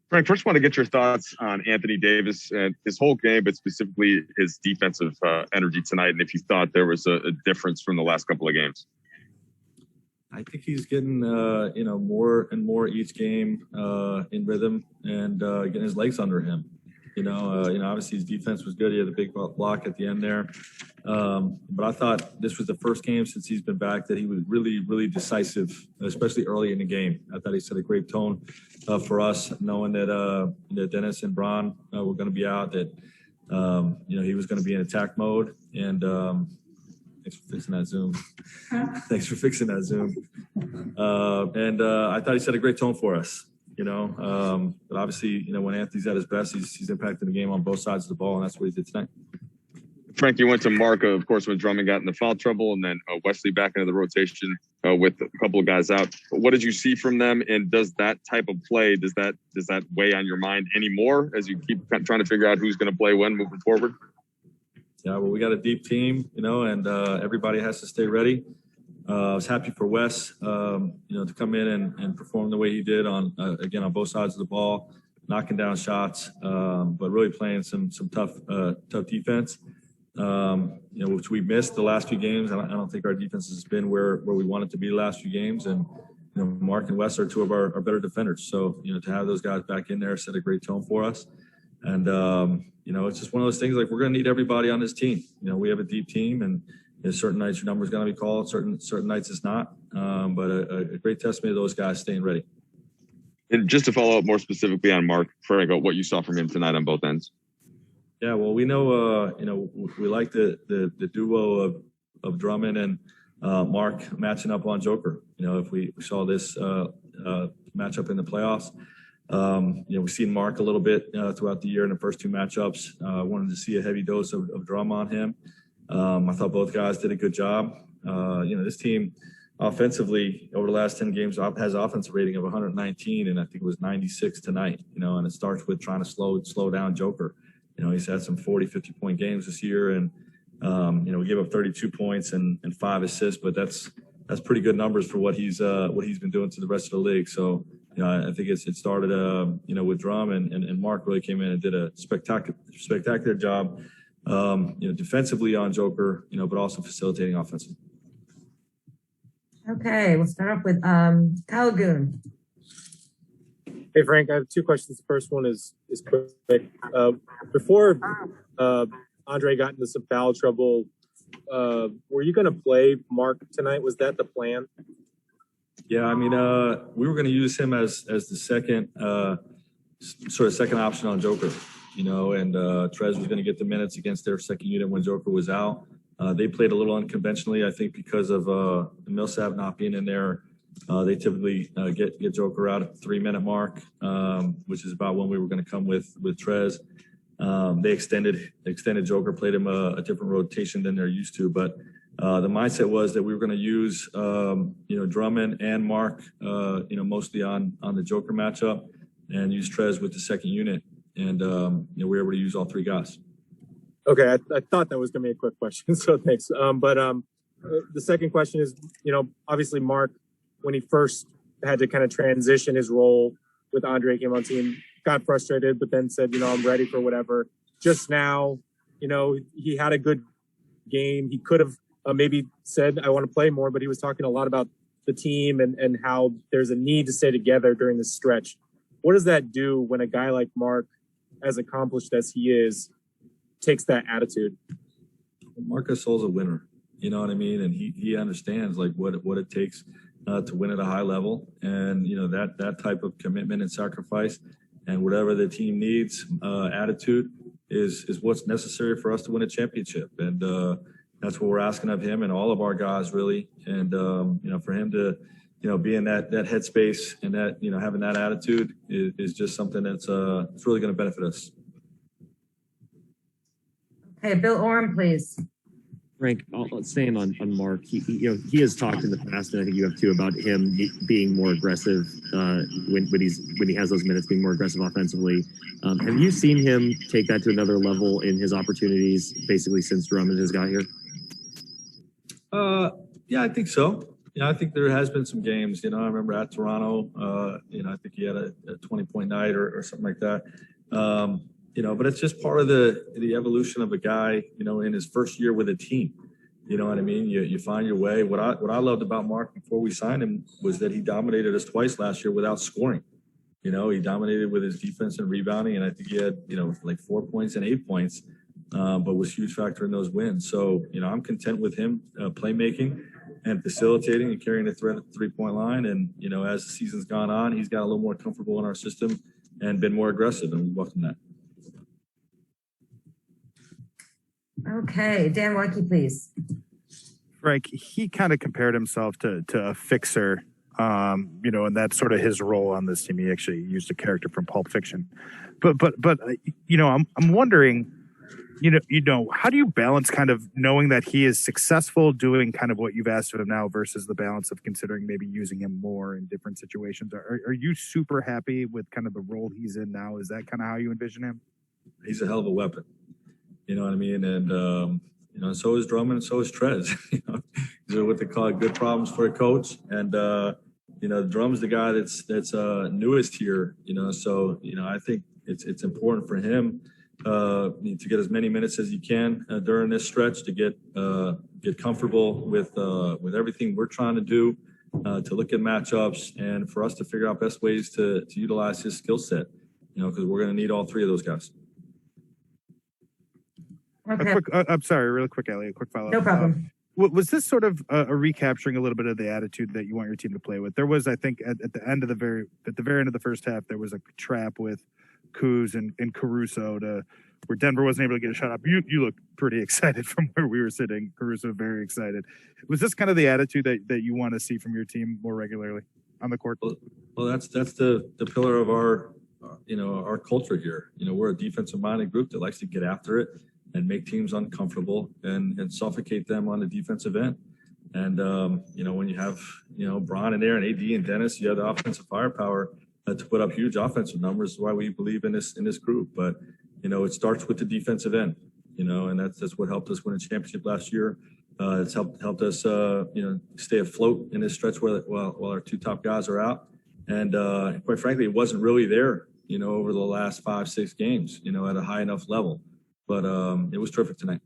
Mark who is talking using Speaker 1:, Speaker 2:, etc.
Speaker 1: Frank, first want to get your thoughts on Anthony Davis and his whole game, but specifically his defensive energy tonight, and if you thought there was a difference from the last couple of games.
Speaker 2: I think he's getting, more and more each game in rhythm and getting his legs under him. Obviously his defense was good. He had a big block at the end there. But I thought this was the first game since he's been back that he was really, really decisive, especially early in the game. I thought he set a great tone for us, knowing that Dennis and Bron were going to be out, that, he was going to be in attack mode. And thanks for fixing that Zoom. Thanks for fixing that Zoom. I thought he set a great tone for us. But obviously, when Anthony's at his best, he's impacting the game on both sides of the ball, and that's what he did tonight.
Speaker 1: Frank, you went to Mark, of course, when Drummond got into foul trouble, and then Wesley back into the rotation with a couple of guys out. What did you see from them, and does that type of play, does that weigh on your mind anymore as you keep trying to figure out who's going to play when moving forward?
Speaker 2: Yeah, well, we got a deep team, and everybody has to stay ready. I was happy for Wes, to come in and perform the way he did on both sides of the ball, knocking down shots, but really playing some tough defense, which we missed the last few games. I don't think our defense has been where we want it to be the last few games. And, Mark and Wes are two of our better defenders. So, to have those guys back in there set a great tone for us. And, it's just one of those things, like, we're going to need everybody on this team. We have a deep team, and certain nights your number is going to be called, certain nights it's not. But a great testament to those guys staying ready.
Speaker 1: And just to follow up more specifically on Mark, Frank, what you saw from him tonight on both ends.
Speaker 2: Yeah, well, we know, we like the duo of Drummond and Mark matching up on Joker. If we saw this matchup in the playoffs, we've seen Mark a little bit throughout the year in the first two matchups. Wanted to see a heavy dose of drum on him. I thought both guys did a good job. This team offensively over the last 10 games has offensive rating of 119, and I think it was 96 tonight, and it starts with trying to slow down Joker. He's had some 40, 50-point games this year, and, we gave up 32 points and 5 assists, but that's pretty good numbers for what he's been doing to the rest of the league. So, I think it started, with Drum, and Mark really came in and did a spectacular job, defensively on Joker, but also facilitating offensively.
Speaker 3: Okay, we'll start off with Kyle Goon.
Speaker 4: Hey, Frank, I have two questions. The first one is quick. Before Andre got into some foul trouble, were you going to play Mark tonight? Was that the plan?
Speaker 2: Yeah, we were going to use him as the second second option on Joker, and Trez was going to get the minutes against their second unit when Joker was out. They played a little unconventionally, I think, because of Millsap not being in there. They typically get Joker out at the 3-minute mark, which is about when we were going to come with Trez. They extended Joker, played him a different rotation than they're used to. But the mindset was that we were going to use, Drummond and Mark, mostly on the Joker matchup, and use Trez with the second unit. And, we were able to use all three guys.
Speaker 4: Okay, I thought that was going to be a quick question, so thanks. But the second question is, obviously Mark, when he first had to kind of transition his role with Andre came on team, got frustrated, but then said, I'm ready for whatever. Just now, he had a good game. He could have maybe said, I want to play more, but he was talking a lot about the team and how there's a need to stay together during this stretch. What does that do when a guy like Mark, as accomplished as he is, takes that attitude?
Speaker 2: Marc Gasol's a winner, you know what I mean? And he understands like what it takes to win at a high level. And, that type of commitment and sacrifice and whatever the team needs, attitude is what's necessary for us to win a championship. And that's what we're asking of him and all of our guys, really. And, for him to, be in that headspace and that, having that attitude is just something that's it's really going to benefit us.
Speaker 3: Okay, Bill Oram, please.
Speaker 5: Frank, staying on Mark, he has talked in the past, and I think you have too, about him being more aggressive when he has those minutes, being more aggressive offensively. Have you seen him take that to another level in his opportunities, basically since Drummond has got here?
Speaker 2: Yeah, I think so. I think there has been some games. I remember at Toronto, I think he had a 20-point night or something like that. But it's just part of the evolution of a guy, in his first year with a team. You know what I mean? You find your way. What I loved about Mark before we signed him was that he dominated us twice last year without scoring. He dominated with his defense and rebounding, and I think he had, like 4 points and 8 points, but was a huge factor in those wins. So, I'm content with him playmaking and facilitating and carrying the threat at the three-point line. And, as the season's gone on, he's got a little more comfortable in our system and been more aggressive, and we welcome that.
Speaker 3: Okay, Dan Waukee, please.
Speaker 6: Frank, he kind of compared himself to a fixer, and that's sort of his role on this team. He actually used a character from Pulp Fiction, but I'm wondering, how do you balance kind of knowing that he is successful doing kind of what you've asked of him now versus the balance of considering maybe using him more in different situations? Are you super happy with kind of the role he's in now? Is that kind of how you envision him?
Speaker 2: He's a hell of a weapon. You know what I mean? And, so is Drummond, so is Trez. These are what they call good problems for a coach. And, Drum's the guy that's newest here, so, I think it's important for him to get as many minutes as he can during this stretch to get comfortable with everything we're trying to do, to look at matchups and for us to figure out best ways to utilize his skill set, because we're going to need all three of those guys.
Speaker 3: Okay.
Speaker 6: I'm sorry, really quick, Ellie, a quick follow-up.
Speaker 3: No problem.
Speaker 6: Was this sort of a recapturing a little bit of the attitude that you want your team to play with? There was, I think, at the very end of the first half, there was a trap with Kuz and Caruso where Denver wasn't able to get a shot up. You looked pretty excited from where we were sitting. Caruso very excited. Was this kind of the attitude that you want to see from your team more regularly on the court?
Speaker 2: Well, that's the pillar of our culture here. We're a defensive-minded group that likes to get after it and make teams uncomfortable and suffocate them on the defensive end. And, when you have, Bron in there and AD and Dennis, you have the offensive firepower to put up huge offensive numbers. Is why we believe in this group. But, it starts with the defensive end, and that's what helped us win a championship last year. It's helped us, stay afloat in this stretch while our two top guys are out. And quite frankly, it wasn't really there, over the last 5-6 games, at a high enough level. But it was terrific tonight.